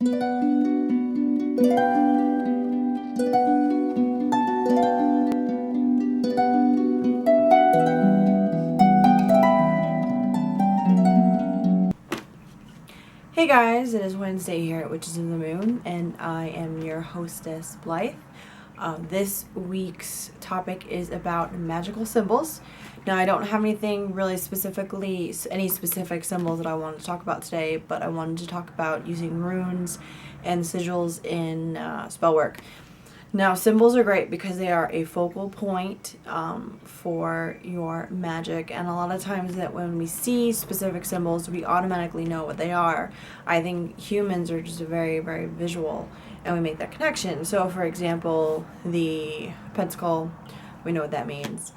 Hey guys, it is Wednesday here at Witches of the Moon, and I am your hostess, Blythe. This week's topic is about magical symbols. Now, I don't have anything really specifically, any specific symbols that I wanted to talk about today, but I wanted to talk about using runes and sigils in spell work. Now, symbols are great because they are a focal point for your magic, and a lot of times that when we see specific symbols, we automatically know what they are. I think humans are just very, very visual, and we make that connection. So, for example, the pentacle, we know what that means.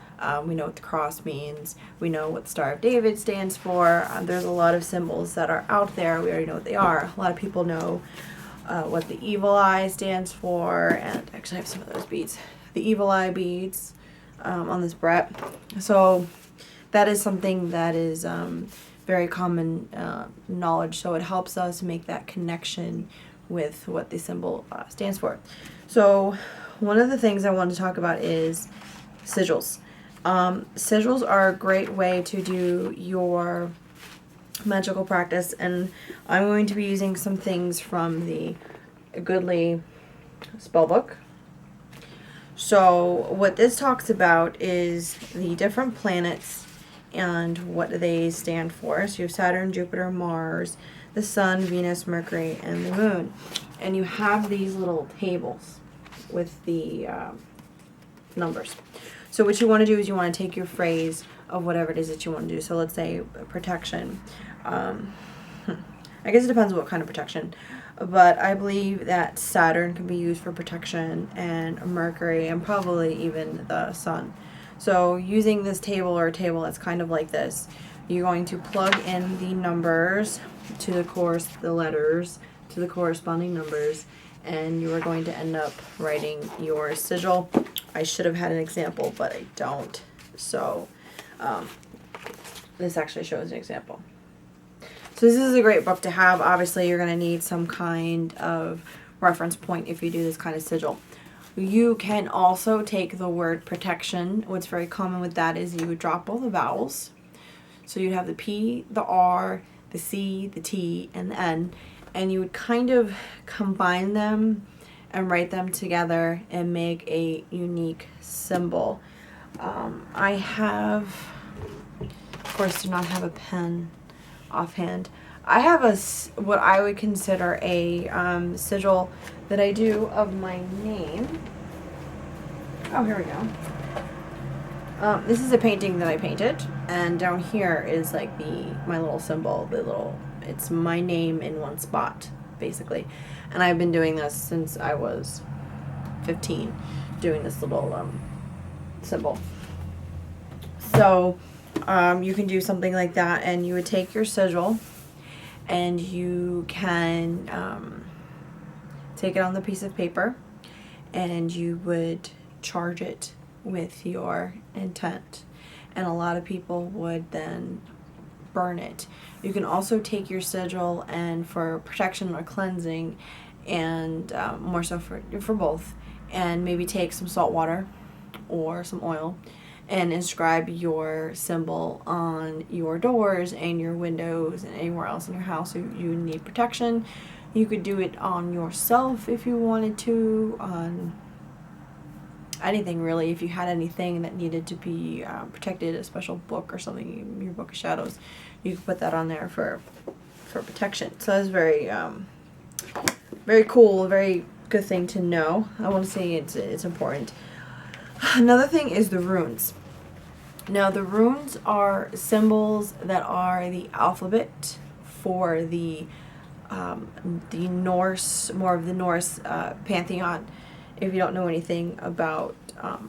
We know what the cross means. We know what the Star of David stands for. There's a lot of symbols that are out there. We already know what they are. A lot of people know what the evil eye stands for, and actually I have some of those beads, the evil eye beads on this Brett. So that is something that is very common knowledge, so it helps us make that connection with what the symbol stands for. So one of the things I want to talk about is sigils. Sigils are a great way to do your magical practice, and I'm going to be using some things from the Goodly spellbook. So what this talks about is the different planets and what they stand for. So you have Saturn, Jupiter, Mars, the Sun, Venus, Mercury, and the Moon. And you have these little tables with the numbers. So what you want to do is you want to take your phrase of whatever it is that you want to do. So let's say protection. I guess it depends on what kind of protection, but I believe that Saturn can be used for protection, and Mercury, and probably even the Sun. So using this table, or a table that's kind of like this, you're going to plug in the numbers to the letters to the corresponding numbers, and you are going to end up writing your sigil. I should have had an example, but I don't. So this actually shows an example. So this is a great book to have. Obviously, you're going to need some kind of reference point if you do this kind of sigil. You can also take the word protection. What's very common with that is you would drop all the vowels. So you'd have the P, the R, the C, the T, and the N. And you would kind of combine them and write them together and make a unique symbol. I have, of course, do not have a pen offhand. I have what I would consider a sigil that I do of my name. Oh, here we go. This is a painting that I painted, and down here is like my little symbol, it's my name in one spot, basically. And I've been doing this since I was 15, doing this little symbol. So you can do something like that, and you would take your sigil and you can take it on the piece of paper, and you would charge it with your intent, and a lot of people would then burn it. You can also take your sigil and for protection or cleansing, and more so for both, and maybe take some salt water or some oil and inscribe your symbol on your doors and your windows and anywhere else in your house you need protection. You could do it on yourself if you wanted to, on anything really. If you had anything that needed to be protected, a special book or something, your book of shadows, you could put that on there for protection. So that's very very cool, very good thing to know. I want to say it's important. Another thing is the runes. Now, the runes are symbols that are the alphabet for the Norse, more of the Norse pantheon. If you don't know anything about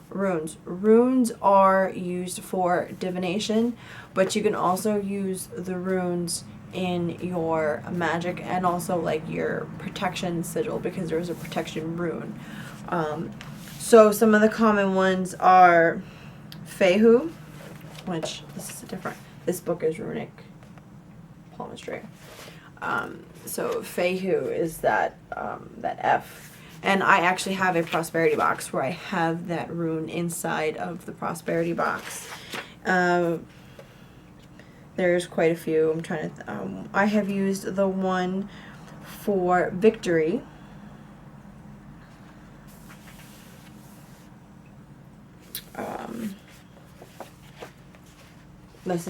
runes are used for divination, but you can also use the runes in your magic and also like your protection sigil, because there's a protection rune. So some of the common ones are Fehu, which this book is runic palmistry. So Fehu is that that F, and I actually have a prosperity box where I have that rune inside of the prosperity box. There's quite a few. I'm trying to. I have used the one for victory. This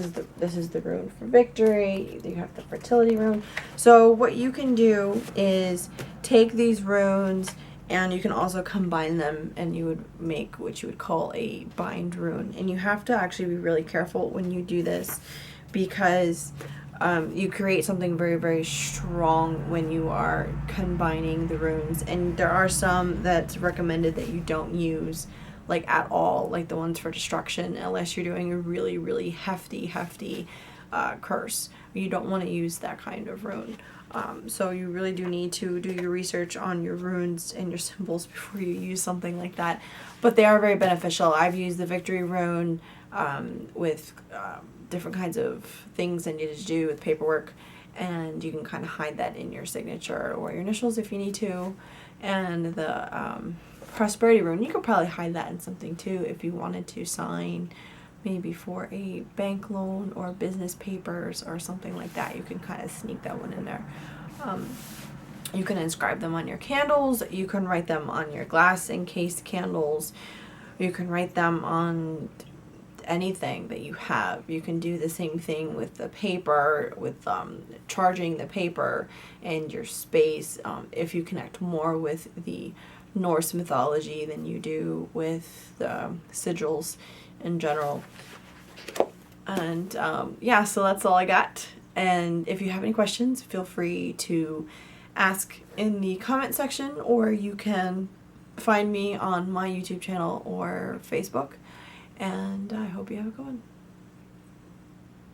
is the rune for victory. You have the fertility rune. So what you can do is take these runes and you can also combine them, and you would make what you would call a bind rune. And you have to actually be really careful when you do this, because you create something very, very strong when you are combining the runes. And there are some that's recommended that you don't use like at all, like the ones for destruction, unless you're doing a really, really hefty curse. You don't want to use that kind of rune. So you really do need to do your research on your runes and your symbols before you use something like that. But they are very beneficial. I've used the victory rune with different kinds of things I needed to do with paperwork, and you can kind of hide that in your signature or your initials if you need to. And the prosperity rune, you could probably hide that in something too if you wanted to sign maybe for a bank loan or business papers or something like that. You can kind of sneak that one in there. You can inscribe them on your candles. You can write them on your glass encased candles. You can write them on anything that you have. You can do the same thing with the paper, with charging the paper and your space, if you connect more with the Norse mythology than you do with the sigils in general. And yeah, so that's all I got. And if you have any questions, feel free to ask in the comment section, or you can find me on my YouTube channel or Facebook. And I hope you have a good one.